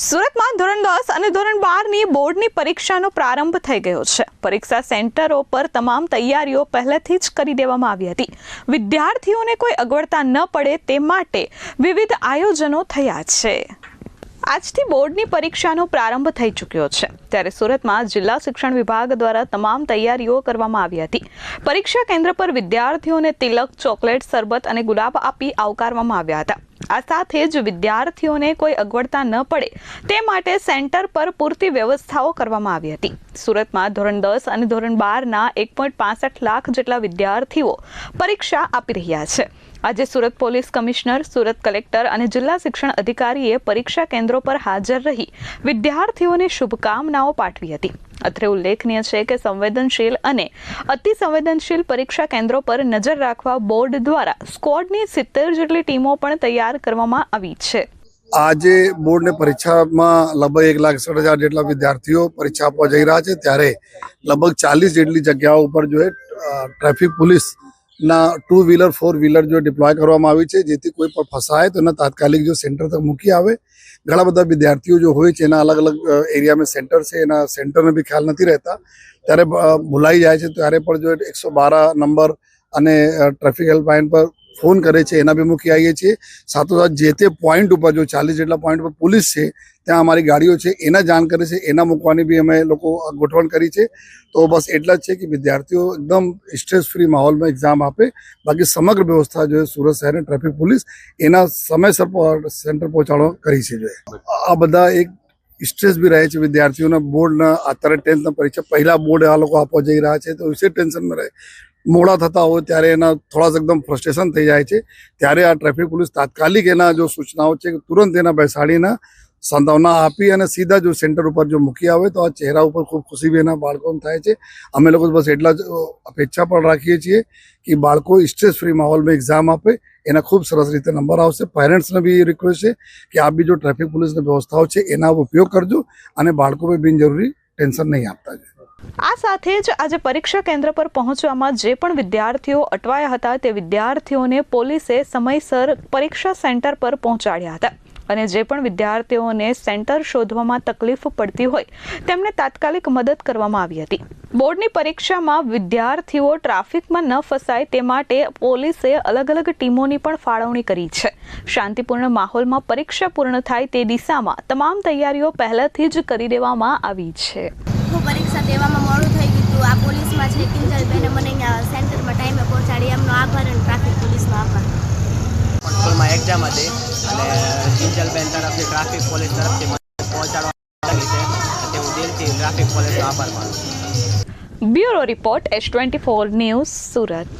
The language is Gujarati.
સુરતમાં ધોરણ 10 અને ધોરણ 12ની બોર્ડની પરીક્ષાનો પ્રારંભ થઈ ગયો છે। પરીક્ષા સેન્ટરો પર તમામ તૈયારીઓ પહેલેથી જ કરી દેવામાં આવી હતી। વિદ્યાર્થીઓને કોઈ અગવડતા ન પડે તે માટે વિવિધ આયોજનો થયા છે। આજથી બોર્ડની પરીક્ષાનો પ્રારંભ થઈ ચૂક્યો છે, ત્યારે સુરતમાં જિલ્લા શિક્ષણ વિભાગ દ્વારા તમામ તૈયારીઓ કરવામાં આવી હતી। પરીક્ષા કેન્દ્ર પર વિદ્યાર્થીઓને તિલક, ચોકલેટ, શરબત અને ગુલાબ આપી આવકારવામાં આવ્યા હતા। આ સાથે જ વિદ્યાર્થીઓને કોઈ અગવડતા ન પડે તે માટે સેન્ટર પર પૂરતી વ્યવસ્થાઓ કરવામાં આવી હતી। સુરતમાં ધોરણ 10 અને ધોરણ 12ના 1.65 લાખ જેટલા વિદ્યાર્થીઓ પરીક્ષા આપી રહ્યા છે। આજે Surat police commissioner, Surat collector અને જિલ્લા શિક્ષણ અધિકારીએ પરીક્ષા કેન્દ્રો પર હાજર રહી વિદ્યાર્થીઓને શુભકામનાઓ પાઠવી હતી। અત્રે ઉલ્લેખનીય છે કે સંવેદનશીલ અને અતિ સંવેદનશીલ પરીક્ષા કેન્દ્રો પર નજર રાખવા બોર્ડ દ્વારા સ્ક્વોડની 70 જેટલી ટીમો પણ તૈયાર કરવામાં આવી છે। આજે બોર્ડની પરીક્ષામાં લગભગ 1,60,000 જેટલા વિદ્યાર્થીઓ પરીક્ષા આપવા જઈ રહ્યા છે, ત્યારે લગભગ 40 જેટલી જગ્યાઓ ઉપર જો ટ્રાફિક પોલીસના 2 વ્હીલર 4 વ્હીલર જો ડિપ્લોય કરવામાં આવી છે, જેથી કોઈ પણ ફસાય તો એને તાત્કાલિક જો સેન્ટર તક મૂકી આવે। ઘણા બધા વિદ્યાર્થીઓ જો હોય છે, એના અલગ અલગ એરિયામાં સેન્ટર છે, એના સેન્ટરને બી ખ્યાલ નથી રહેતા, ત્યારે ભૂલાઈ જાય છે। ત્યારે પણ જો 112 નંબર અને ટ્રાફિક હેલ્પલાઇન પર ફોન કરે છે, એના બી મૂકી આવીએ છીએ। સાથોસાથ જે તે પોઈન્ટ ઉપર જો 40 જેટલા પોઈન્ટ પર પોલીસ છે, ત્યાં અમારી ગાડીઓ છે, એના જાણ કરે છે, એના મૂકવાની બી અમે લોકો ગોઠવણ કરી છે। તો બસ એટલા જ છે કે વિદ્યાર્થીઓ એકદમ સ્ટ્રેસ ફ્રી માહોલમાં એક્ઝામ આપે। બાકી સમગ્ર વ્યવસ્થા જો સુરત શહેરની ટ્રાફિક પોલીસ એના સમયસર સેન્ટર પહોંચાડવા કરી છે। જો આ બધા એક સ્ટ્રેસ બી રહે છે વિદ્યાર્થીઓના। બોર્ડના અત્યારે 10th પરીક્ષા પહેલા બોર્ડ આ લોકો આપવા જઈ રહ્યા છે, તો વિશે ટેન્શનમાં રહે। મોડા થતા હોય ત્યારે એના થોડા એકદમ ફ્રસ્ટ્રેશન થઈ જાય છે, ત્યારે આ ટ્રાફિક પોલીસ તાત્કાલિક એના જો સૂચનાઓ છે કે તુરંત એના બેસાડીને સાંત્વના આપી અને સીધા જો સેન્ટર ઉપર જો મૂકી આવે તો આ ચહેરા ઉપર ખૂબ ખુશી બી એના બાળકોને થાય છે। અમે લોકો બસ એટલા જ અપેક્ષા પણ રાખીએ છીએ કે બાળકો સ્ટ્રેસ ફ્રી માહોલમાં એક્ઝામ આપે, એના ખૂબ સરસ રીતે નંબર આવશે। પેરેન્ટ્સને બી રિક્વેસ્ટ છે કે આપ બી જો ટ્રાફિક પોલીસની વ્યવસ્થાઓ છે એના ઉપયોગ કરજો અને બાળકોને બિનજરૂરી ટેન્શન નહીં આપતા છે। આ સાથે જ આજે પરીક્ષા કેન્દ્ર પર પહોંચવામાં જે પણ વિદ્યાર્થીઓ અટવાયા હતા તે વિદ્યાર્થીઓને પોલીસે સમયસર પરીક્ષા સેન્ટર પર પહોંચાડ્યા હતા અને જે પણ વિદ્યાર્થીઓને સેન્ટર શોધવામાં તકલીફ પડતી હોય તેમને તાત્કાલિક મદદ કરવામાં આવી હતી। બોર્ડની પરીક્ષામાં વિદ્યાર્થીઓ ટ્રાફિકમાં ન ફસાય તે માટે પોલીસે અલગ અલગ ટીમોની પણ ફાળવણી કરી છે। શાંતિપૂર્ણ માહોલમાં પરીક્ષા પૂર્ણ થાય તે દિશામાં તમામ તૈયારીઓ પહેલાથી જ કરી દેવામાં આવી છે। પરીક્ષા દેવામાં મોડું થઈ ગયું હતું। આ પોલીસમાં છે કિંજલબેને મને અહીંયા સેન્ટરમાં ટાઈમે પહોંચાડી, એમનો આભાર અને ટ્રાફિક પોલીસનો આભાર। કંટ્રોલમાં એક્ઝામ હતી અને કિંજલબેન તરફથી ટ્રાફિક પોલીસ તરફથી મને પહોંચાડવા લાગી છે, તે હું દિલથી ટ્રાફિક પોલીસનો આભાર માનું છું। Bureau report H24 news, Surat.